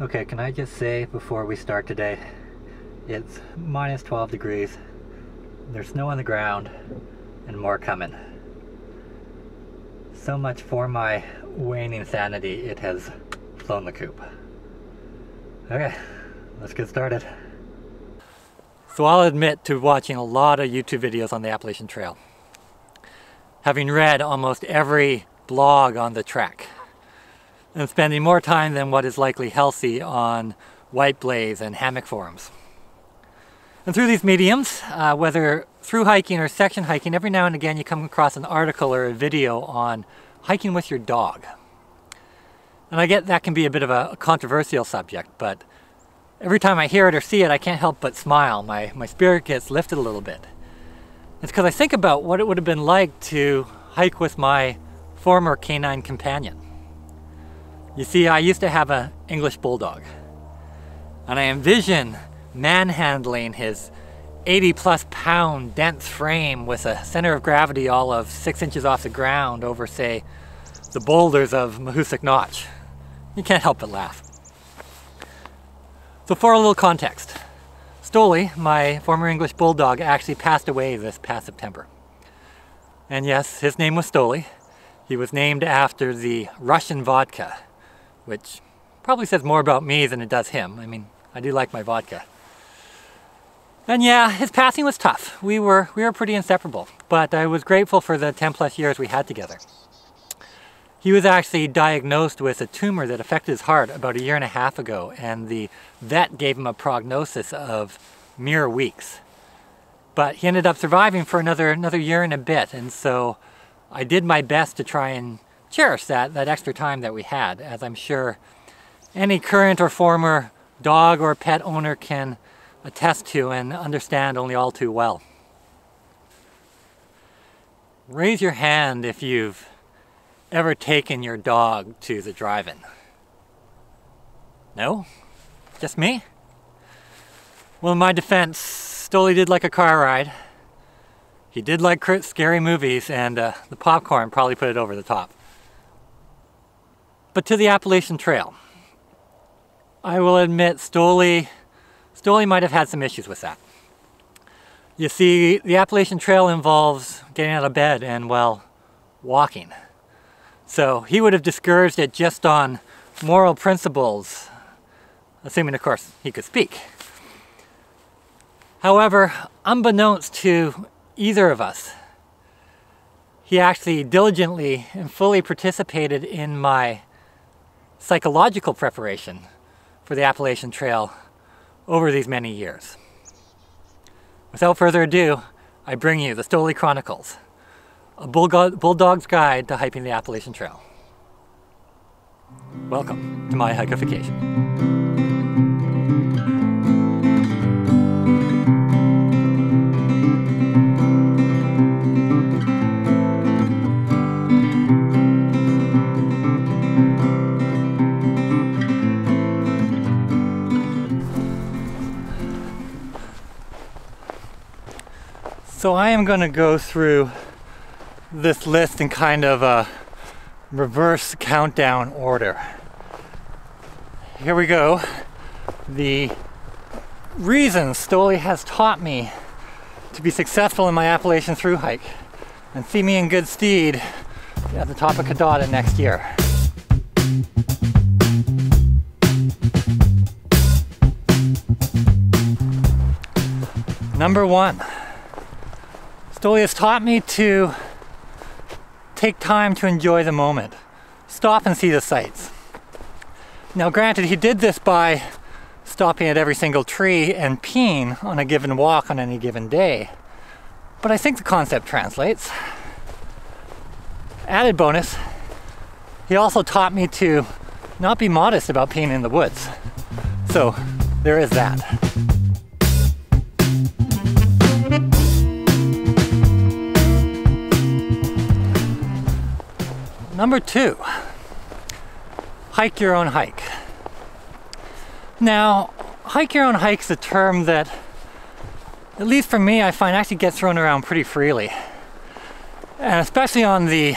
Okay, can I just say before we start today, it's minus 12 degrees, there's snow on the ground, and more coming. So much for my waning sanity, it has flown the coop. Okay, let's get started. So I'll admit to watching a lot of YouTube videos on the Appalachian Trail, having read almost every blog on the trek, and spending more time than what is likely healthy on white blaze and hammock forums. And through these mediums, whether through hiking or section hiking, every now and again you come across an article or a video on hiking with your dog. And I get that can be a bit of a controversial subject, but every time I hear it or see it, I can't help but smile. My spirit gets lifted a little bit. It's because I think about what it would have been like to hike with my former canine companion. You see, I used to have an English Bulldog, and I envision manhandling his 80+ pound dense frame with a center of gravity all of 6 inches off the ground over, say, the boulders of Mahoosic Notch. You can't help but laugh. So for a little context, Stoli, my former English Bulldog, actually passed away this past September. And yes, his name was Stoli. He was named after the Russian vodka, which probably says more about me than it does him. I mean, I do like my vodka. And yeah, his passing was tough. We were pretty inseparable, but I was grateful for the 10+ years we had together. He was actually diagnosed with a tumor that affected his heart about 1.5 years ago, and the vet gave him a prognosis of mere weeks. But he ended up surviving for another year and a bit, and so I did my best to try and cherish that extra time that we had, as I'm sure any current or former dog or pet owner can attest to and understand only all too well. Raise your hand if you've ever taken your dog to the drive-in. No? Just me? Well, in my defense, Stoli did like a car ride. He did like scary movies, and the popcorn probably put it over the top. But to the Appalachian Trail, I will admit Stoli might have had some issues with that. You see, the Appalachian Trail involves getting out of bed and, well, walking. So he would have discouraged it just on moral principles, assuming, of course, he could speak. However, unbeknownst to either of us, he actually diligently and fully participated in my psychological preparation for the Appalachian Trail over these many years. Without further ado, I bring you the Stoli Chronicles, a Bulldog's guide to hiking the Appalachian Trail. Welcome to my hikeification. So I am going to go through this list in kind of a reverse countdown order. Here we go. The reasons Stoli has taught me to be successful in my Appalachian thru hike and see me in good stead at the top of Kadada next year. Number 1. Stoli has taught me to take time to enjoy the moment. Stop and see the sights. Now granted, he did this by stopping at every single tree and peeing on a given walk on any given day. But I think the concept translates. Added bonus, he also taught me to not be modest about peeing in the woods. So there is that. Number 2, hike your own hike. Now, hike your own hike is a term that, at least for me, I find actually gets thrown around pretty freely. And especially on the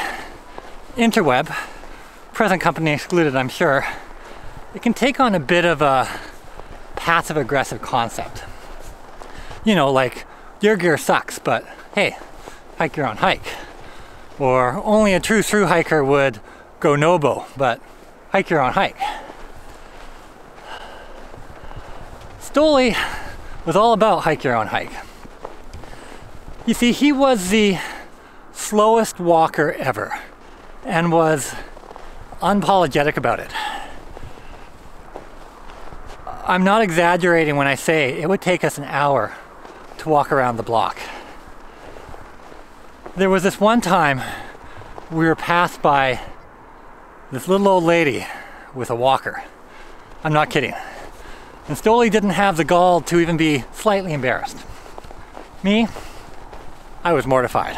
interweb, present company excluded, I'm sure, it can take on a bit of a passive-aggressive concept. You know, like, your gear sucks, but hey, hike your own hike. Or only a true through hiker would go no-bo, but hike your own hike. Stoli was all about hike your own hike. You see, he was the slowest walker ever and was unapologetic about it. I'm not exaggerating when I say it would take us an hour to walk around the block. There was this one time we were passed by this little old lady with a walker. I'm not kidding. And Stoli didn't have the gall to even be slightly embarrassed. Me, I was mortified.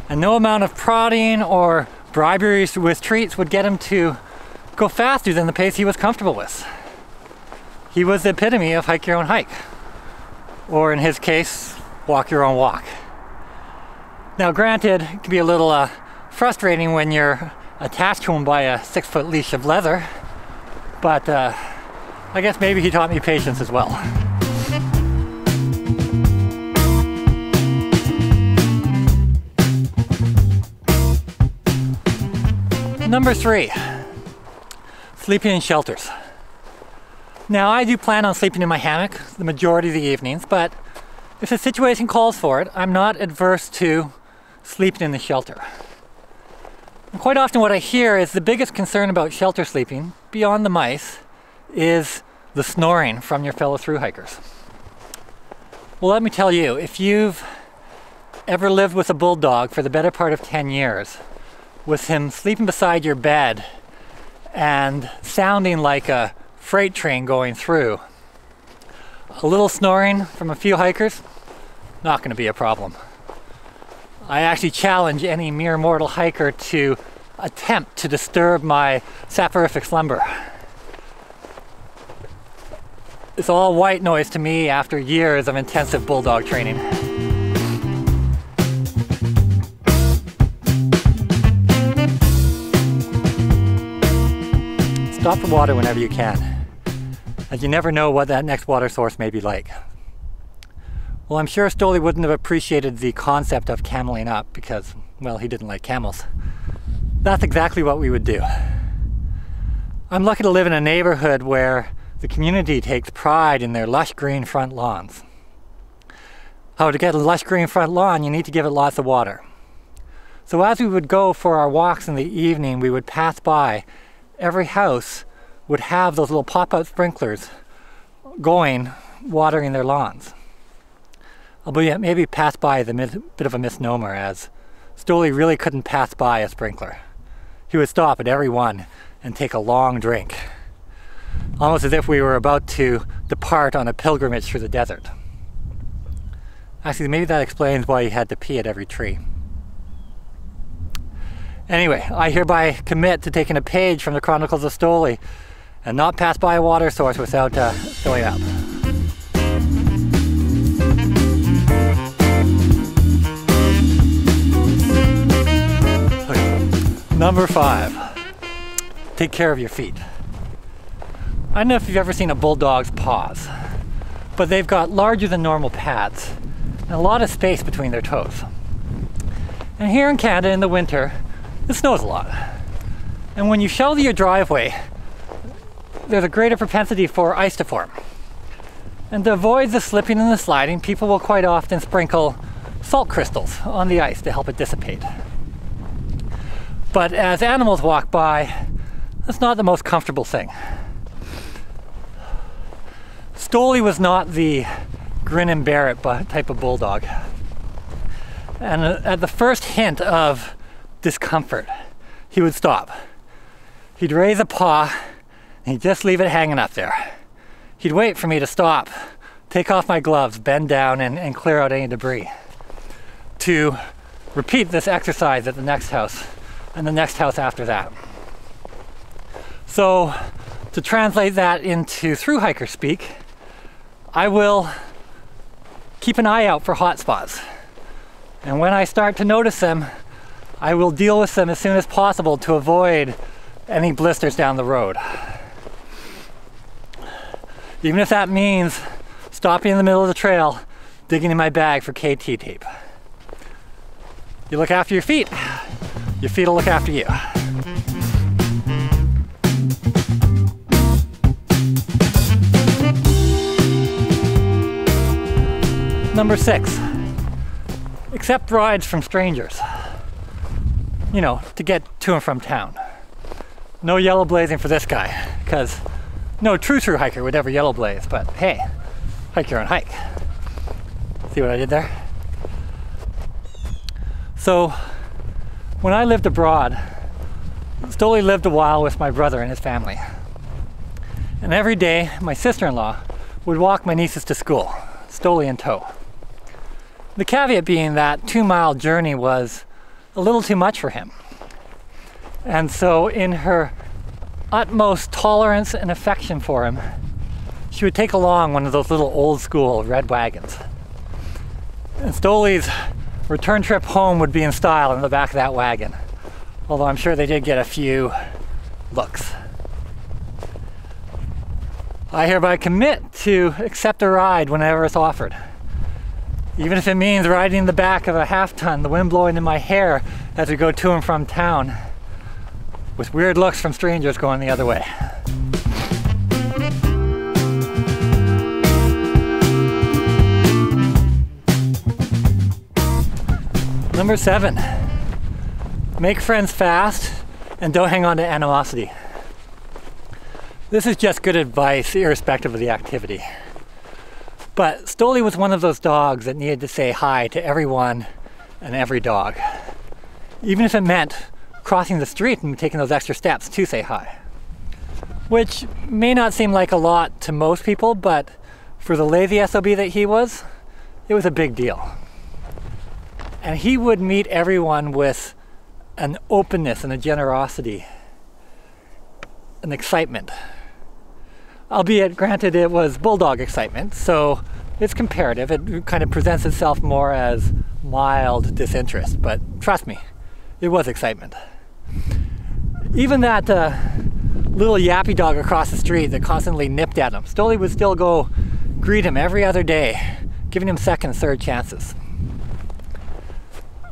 And no amount of prodding or bribery with treats would get him to go faster than the pace he was comfortable with. He was the epitome of hike your own hike. Or in his case, walk your own walk. Now granted, it can be a little frustrating when you're attached to him by a 6-foot leash of leather, but I guess maybe he taught me patience as well. Number 3, sleeping in shelters. Now I do plan on sleeping in my hammock the majority of the evenings, but if the situation calls for it, I'm not adverse to sleeping in the shelter. And quite often what I hear is the biggest concern about shelter sleeping, beyond the mice, is the snoring from your fellow thru hikers. Well, let me tell you, if you've ever lived with a bulldog for the better part of 10 years, with him sleeping beside your bed and sounding like a freight train going through, a little snoring from a few hikers, not going to be a problem. I actually challenge any mere mortal hiker to attempt to disturb my soporific slumber. It's all white noise to me after years of intensive bulldog training. Stop for water whenever you can, as you never know what that next water source may be like. Well, I'm sure Stoli wouldn't have appreciated the concept of cameling up because, well, he didn't like camels. That's exactly what we would do. I'm lucky to live in a neighborhood where the community takes pride in their lush green front lawns. However, to get a lush green front lawn, you need to give it lots of water. So as we would go for our walks in the evening, we would pass by. Every house would have those little pop-out sprinklers going, watering their lawns. Albeit maybe pass by is a bit of a misnomer, as Stoli really couldn't pass by a sprinkler. He would stop at every one and take a long drink, almost as if we were about to depart on a pilgrimage through the desert. Actually, maybe that explains why he had to pee at every tree. Anyway, I hereby commit to taking a page from the Chronicles of Stoli and not pass by a water source without filling up. Number 5, take care of your feet. I don't know if you've ever seen a bulldog's paws, but they've got larger than normal pads and a lot of space between their toes. And here in Canada in the winter, it snows a lot. And when you shovel your driveway, there's a greater propensity for ice to form. And to avoid the slipping and the sliding, people will quite often sprinkle salt crystals on the ice to help it dissipate. But as animals walk by, that's not the most comfortable thing. Stoli was not the grin and bear it type of bulldog. And at the first hint of discomfort, he would stop. He'd raise a paw and he'd just leave it hanging up there. He'd wait for me to stop, take off my gloves, bend down and clear out any debris. To repeat this exercise at the next house and the next house after that. So to translate that into thru hiker speak, I will keep an eye out for hot spots. And when I start to notice them, I will deal with them as soon as possible to avoid any blisters down the road. Even if that means stopping in the middle of the trail, digging in my bag for KT tape. You look after your feet will look after you. Number 6, accept rides from strangers. You know, to get to and from town. No yellow blazing for this guy, because no true hiker would ever yellow blaze, but hey, hike your own hike. See what I did there? So, when I lived abroad, Stoli lived a while with my brother and his family. And every day, my sister-in-law would walk my nieces to school, Stoli in tow. The caveat being that 2-mile journey was a little too much for him. And so in her utmost tolerance and affection for him, she would take along one of those little old school red wagons. And Stoli's return trip home would be in style in the back of that wagon. Although I'm sure they did get a few looks. I hereby commit to accept a ride whenever it's offered. Even if it means riding in the back of a half-ton, the wind blowing in my hair as we go to and from town, with weird looks from strangers going the other way. Number 7, make friends fast and don't hang on to animosity. This is just good advice, irrespective of the activity. But Stoli was one of those dogs that needed to say hi to everyone and every dog. Even if it meant crossing the street and taking those extra steps to say hi. Which may not seem like a lot to most people, but for the lazy SOB that he was, it was a big deal. And he would meet everyone with an openness and a generosity, an excitement. Albeit, granted, it was Bulldog excitement, so it's comparative. It kind of presents itself more as mild disinterest, but trust me, it was excitement. Even that little yappy dog across the street that constantly nipped at him, Stoli would still go greet him every other day, giving him second, third chances.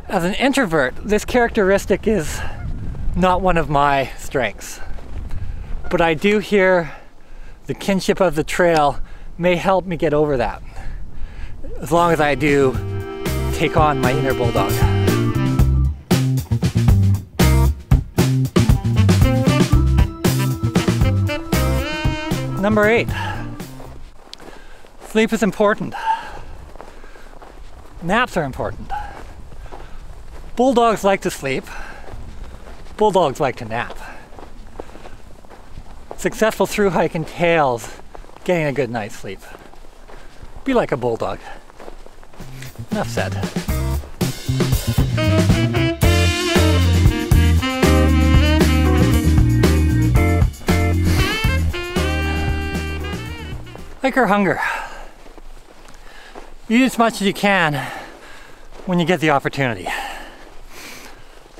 As an introvert, this characteristic is not one of my strengths, but I do hear the kinship of the trail may help me get over that, as long as I do take on my inner bulldog. Number 8, sleep is important. Naps are important. Bulldogs like to sleep. Bulldogs like to nap. Successful through hike entails getting a good night's sleep. Be like a bulldog. Enough said. Hiker hunger. Eat as much as you can when you get the opportunity.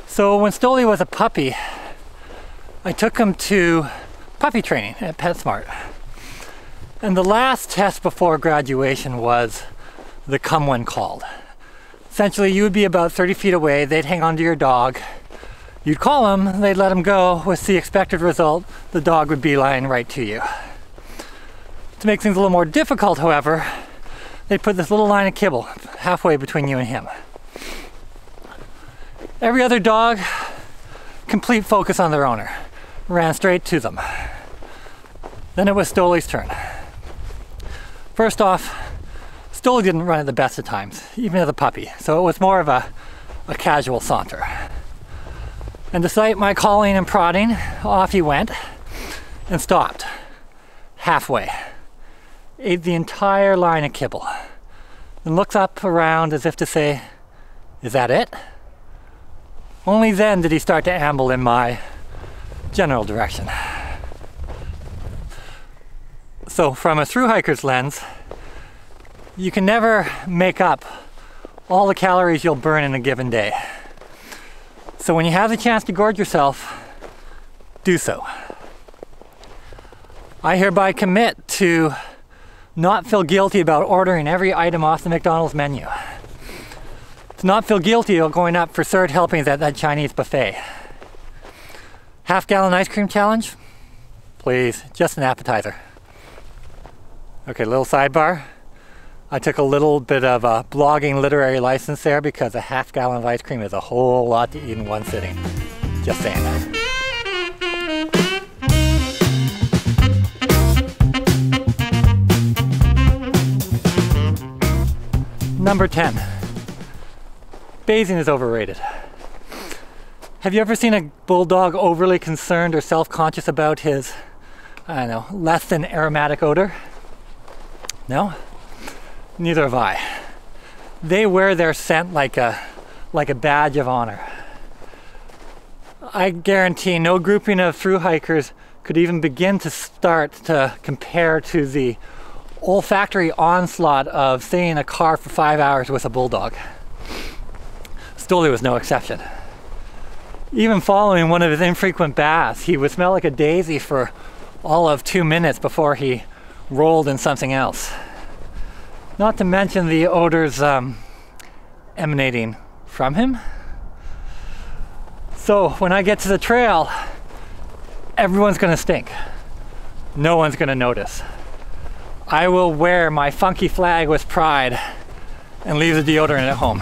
So when Stoli was a puppy, I took him to puppy training at PetSmart. And the last test before graduation was the come when called. Essentially, you would be about 30 feet away, they'd hang on to your dog, you'd call him, they'd let him go, with the expected result, the dog would beeline right to you. To make things a little more difficult, however, they'd put this little line of kibble halfway between you and him. Every other dog, complete focus on their owner, ran straight to them. Then it was Stoli's turn. First off, Stoli didn't run at the best of times, even as a puppy, so it was more of a casual saunter. And despite my calling and prodding, off he went and stopped halfway. Ate the entire line of kibble. Then looked up around as if to say, "Is that it?" Only then did he start to amble in my general direction. So from a thru hiker's lens, you can never make up all the calories you'll burn in a given day. So when you have the chance to gorge yourself, do so. I hereby commit to not feel guilty about ordering every item off the McDonald's menu. To not feel guilty about going up for third helpings at that Chinese buffet. Half-gallon ice cream challenge? Please, just an appetizer. Okay, little sidebar. I took a little bit of a blogging literary license there because a half-gallon of ice cream is a whole lot to eat in one sitting. Just saying. Number 10. Bathing is overrated. Have you ever seen a bulldog overly concerned or self-conscious about his, I don't know, less than aromatic odor? No? Neither have I. They wear their scent like a badge of honor. I guarantee no grouping of thru hikers could even begin to start to compare to the olfactory onslaught of staying in a car for 5 hours with a bulldog. Stoli was no exception. Even following one of his infrequent baths, he would smell like a daisy for all of 2 minutes before he rolled in something else. Not to mention the odors emanating from him. So when I get to the trail, everyone's gonna stink. No one's gonna notice. I will wear my funky flag with pride and leave the deodorant at home.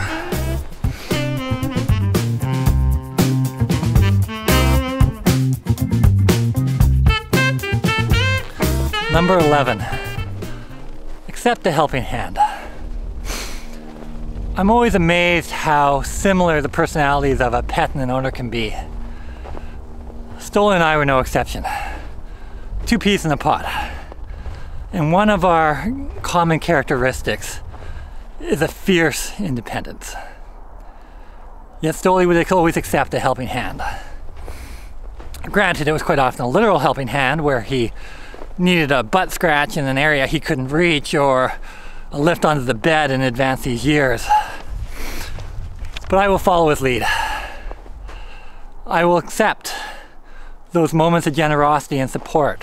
Number 11. Accept a helping hand. I'm always amazed how similar the personalities of a pet and an owner can be. Stoli and I were no exception. 2 peas in a pot. And one of our common characteristics is a fierce independence. Yet Stoli would always accept a helping hand. Granted, it was quite often a literal helping hand where he needed a butt scratch in an area he couldn't reach or a lift onto the bed in advance these years. But I will follow his lead. I will accept those moments of generosity and support,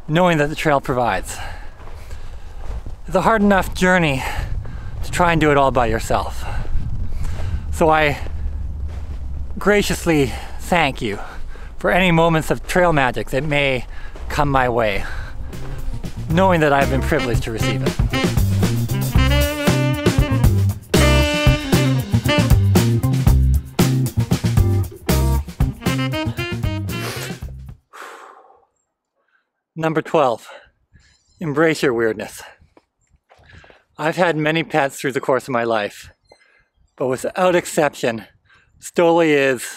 knowing that the trail provides. It's a hard enough journey to try and do it all by yourself. So I graciously thank you for any moments of trail magic that may come my way, knowing that I've been privileged to receive it. Number 12, embrace your weirdness. I've had many pets through the course of my life, but without exception, Stoli is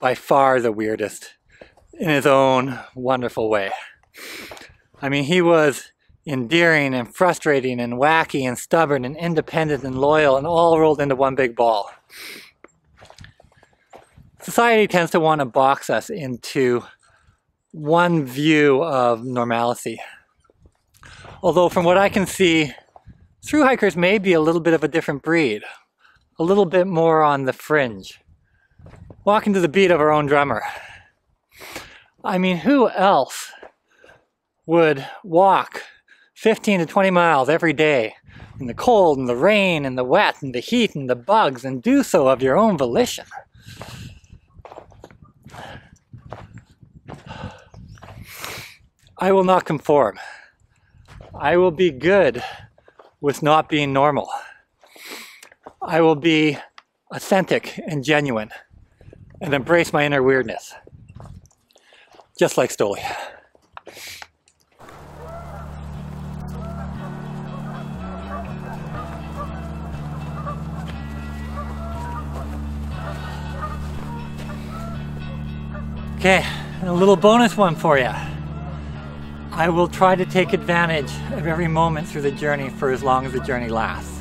by far the weirdest in his own wonderful way. I mean, he was endearing and frustrating and wacky and stubborn and independent and loyal and all rolled into one big ball. Society tends to want to box us into one view of normalcy. Although from what I can see, thru hikers may be a little bit of a different breed, a little bit more on the fringe, walking to the beat of our own drummer. I mean, who else would walk 15 to 20 miles every day in the cold and the rain and the wet and the heat and the bugs and do so of your own volition? I will not conform. I will be good with not being normal. I will be authentic and genuine and embrace my inner weirdness. Just like Stoli. Okay, and a little bonus one for you. I will try to take advantage of every moment through the journey for as long as the journey lasts.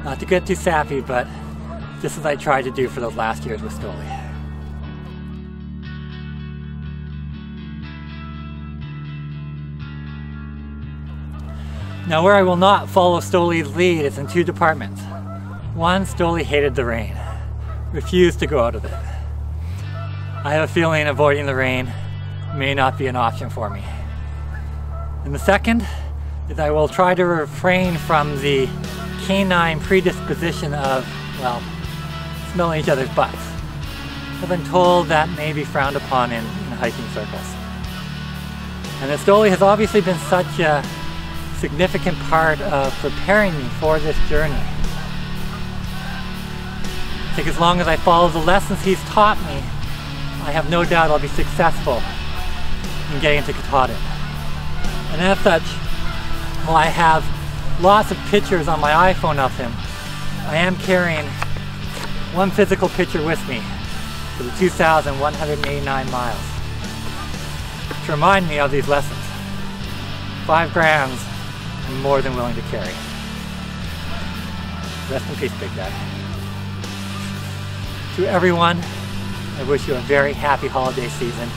Not to get too sappy, but just as I tried to do for those last years with Stoli. Now, where I will not follow Stoli's lead is in 2 departments. One, Stoli hated the rain, refused to go out of it. I have a feeling avoiding the rain may not be an option for me. And the second is I will try to refrain from the canine predisposition of, well, smelling each other's butts. I've been told that may be frowned upon in hiking circles. And the Stoli has obviously been such a significant part of preparing me for this journey. I think as long as I follow the lessons he's taught me, I have no doubt I'll be successful in getting to Katahdin. And as such, while I have lots of pictures on my iPhone of him, I am carrying one physical picture with me for the 2,189 miles to remind me of these lessons. 5 grams I'm more than willing to carry. Rest in peace, Big Guy. To everyone, I wish you a very happy holiday season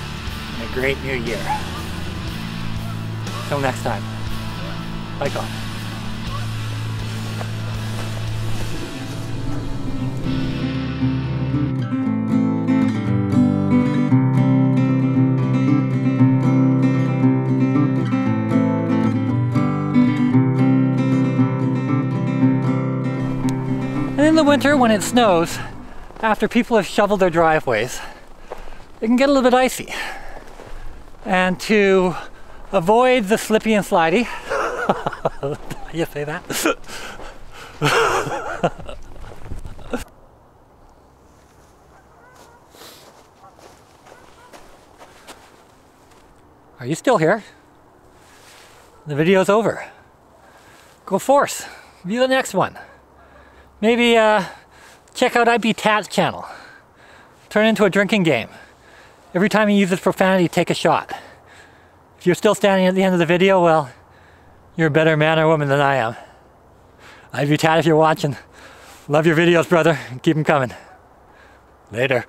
and a great new year. Till next time, bike on. And in the winter, when it snows, after people have shoveled their driveways, it can get a little bit icy. And to avoid the slippy and slidey, you say that? Are you still here? The video's over. Go forth, view the next one. Maybe check out IB Tat's channel. Turn it into a drinking game. Every time he uses profanity, take a shot. If you're still standing at the end of the video, well, you're a better man or woman than I am. IB Tat, if you're watching, love your videos, brother. Keep them coming. Later.